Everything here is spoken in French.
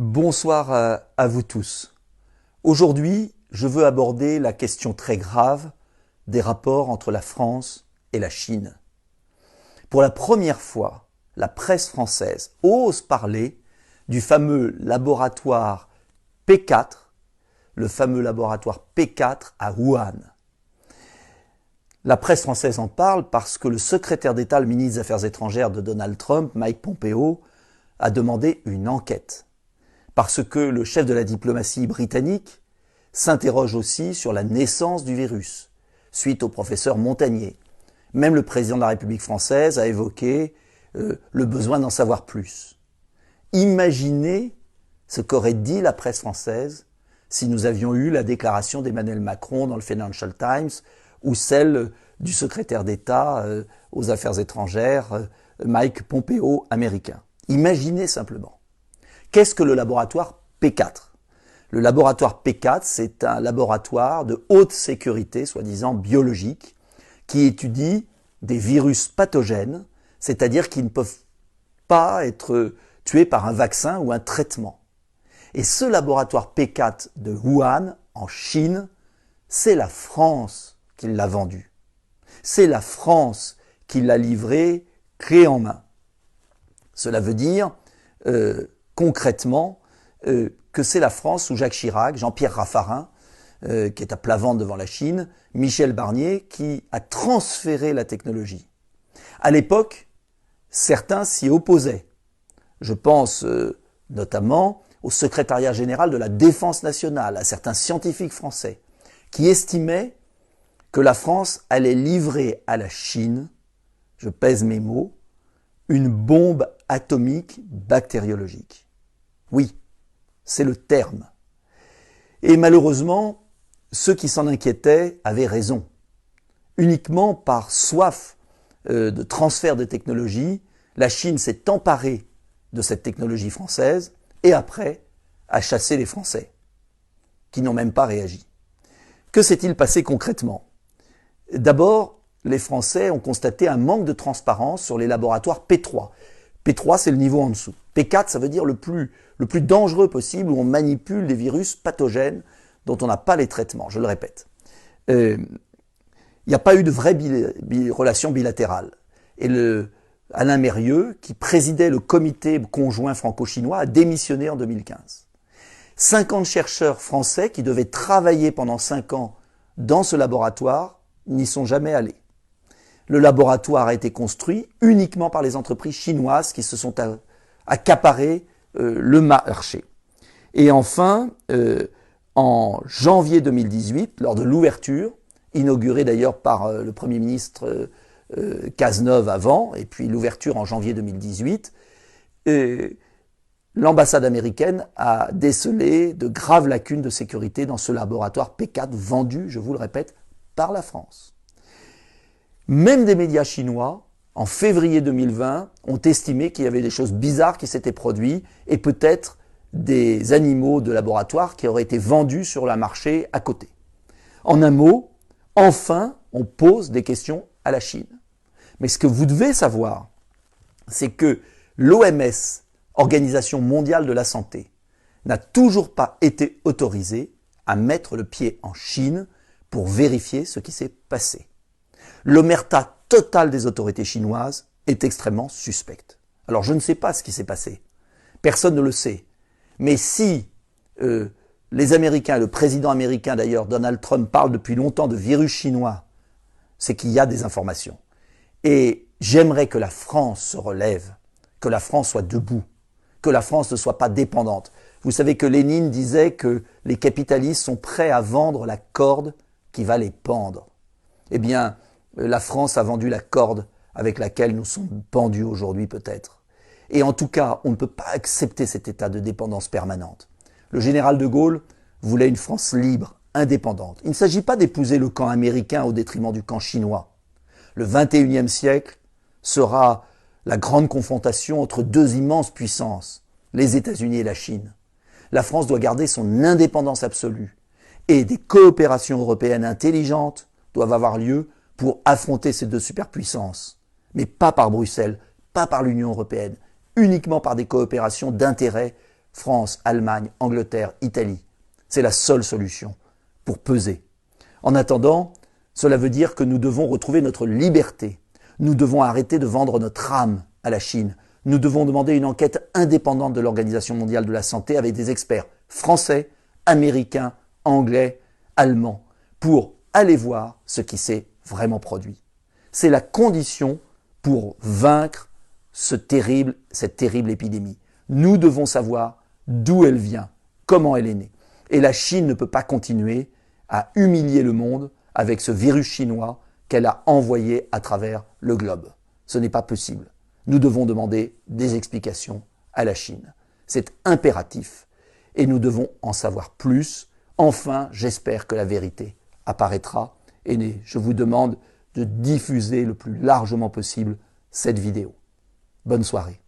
Bonsoir à vous tous. Aujourd'hui, je veux aborder la question très grave des rapports entre la France et la Chine. Pour la première fois, la presse française ose parler du fameux laboratoire P4, le fameux laboratoire P4 à Wuhan. La presse française en parle parce que le secrétaire d'État, le ministre des Affaires étrangères de Donald Trump, Mike Pompeo, a demandé une enquête. Parce que le chef de la diplomatie britannique s'interroge aussi sur la naissance du virus, suite au professeur Montagnier. Même le président de la République française a évoqué le besoin d'en savoir plus. Imaginez ce qu'aurait dit la presse française si nous avions eu la déclaration d'Emmanuel Macron dans le Financial Times ou celle du secrétaire d'État aux Affaires étrangères, Mike Pompeo, américain. Imaginez simplement. Qu'est-ce que le laboratoire P4 ? Le laboratoire P4, c'est un laboratoire de haute sécurité, soi-disant biologique, qui étudie des virus pathogènes, c'est-à-dire qui ne peuvent pas être tués par un vaccin ou un traitement. Et ce laboratoire P4 de Wuhan, en Chine, c'est la France qui l'a vendu. C'est la France qui l'a livré clé en main. Cela veut dire concrètement que c'est la France sous Jacques Chirac, Jean-Pierre Raffarin, qui est à plat ventre devant la Chine, Michel Barnier, qui a transféré la technologie. À l'époque, certains s'y opposaient. Je pense notamment au secrétariat général de la Défense nationale, à certains scientifiques français, qui estimaient que la France allait livrer à la Chine, je pèse mes mots, une bombe atomique bactériologique. Oui, c'est le terme. Et malheureusement, ceux qui s'en inquiétaient avaient raison. Uniquement par soif de transfert de technologie, la Chine s'est emparée de cette technologie française et après a chassé les Français, qui n'ont même pas réagi. Que s'est-il passé concrètement ? D'abord, les Français ont constaté un manque de transparence sur les laboratoires P3. P3, c'est le niveau en dessous. P4, ça veut dire le plus dangereux possible, où on manipule des virus pathogènes dont on n'a pas les traitements, je le répète. Il n'y a pas eu de vraie relation bilatérale. Et Alain Mérieux, qui présidait le comité conjoint franco-chinois, a démissionné en 2015. 50 chercheurs français qui devaient travailler pendant 5 ans dans ce laboratoire n'y sont jamais allés. Le laboratoire a été construit uniquement par les entreprises chinoises qui se sont accaparées le marché. Et enfin, en janvier 2018, lors de l'ouverture, inaugurée d'ailleurs par le Premier ministre Cazeneuve avant, et puis l'ouverture en janvier 2018, l'ambassade américaine a décelé de graves lacunes de sécurité dans ce laboratoire P4 vendu, je vous le répète, par la France. Même des médias chinois, en février 2020, ont estimé qu'il y avait des choses bizarres qui s'étaient produites et peut-être des animaux de laboratoire qui auraient été vendus sur le marché à côté. En un mot, enfin, on pose des questions à la Chine. Mais ce que vous devez savoir, c'est que l'OMS, Organisation mondiale de la santé, n'a toujours pas été autorisée à mettre le pied en Chine pour vérifier ce qui s'est passé. L'omerta totale des autorités chinoises est extrêmement suspecte. Alors je ne sais pas ce qui s'est passé. Personne ne le sait. Mais si les Américains, le président américain d'ailleurs, Donald Trump, parle depuis longtemps de virus chinois, c'est qu'il y a des informations. Et j'aimerais que la France se relève, que la France soit debout, que la France ne soit pas dépendante. Vous savez que Lénine disait que les capitalistes sont prêts à vendre la corde qui va les pendre. Eh bien, la France a vendu la corde avec laquelle nous sommes pendus aujourd'hui peut-être. Et en tout cas, on ne peut pas accepter cet état de dépendance permanente. Le général de Gaulle voulait une France libre, indépendante. Il ne s'agit pas d'épouser le camp américain au détriment du camp chinois. Le 21e siècle sera la grande confrontation entre deux immenses puissances, les États-Unis et la Chine. La France doit garder son indépendance absolue et des coopérations européennes intelligentes doivent avoir lieu pour affronter ces deux superpuissances. Mais pas par Bruxelles, pas par l'Union européenne, uniquement par des coopérations d'intérêt France, Allemagne, Angleterre, Italie. C'est la seule solution pour peser. En attendant, cela veut dire que nous devons retrouver notre liberté. Nous devons arrêter de vendre notre âme à la Chine. Nous devons demander une enquête indépendante de l'Organisation mondiale de la santé avec des experts français, américains, anglais, allemands, pour aller voir ce qui s'est vraiment produit. C'est la condition pour vaincre cette terrible épidémie. Nous devons savoir d'où elle vient, comment elle est née. Et la Chine ne peut pas continuer à humilier le monde avec ce virus chinois qu'elle a envoyé à travers le globe. Ce n'est pas possible. Nous devons demander des explications à la Chine. C'est impératif et nous devons en savoir plus. Enfin, j'espère que la vérité apparaîtra et je vous demande de diffuser le plus largement possible cette vidéo. Bonne soirée.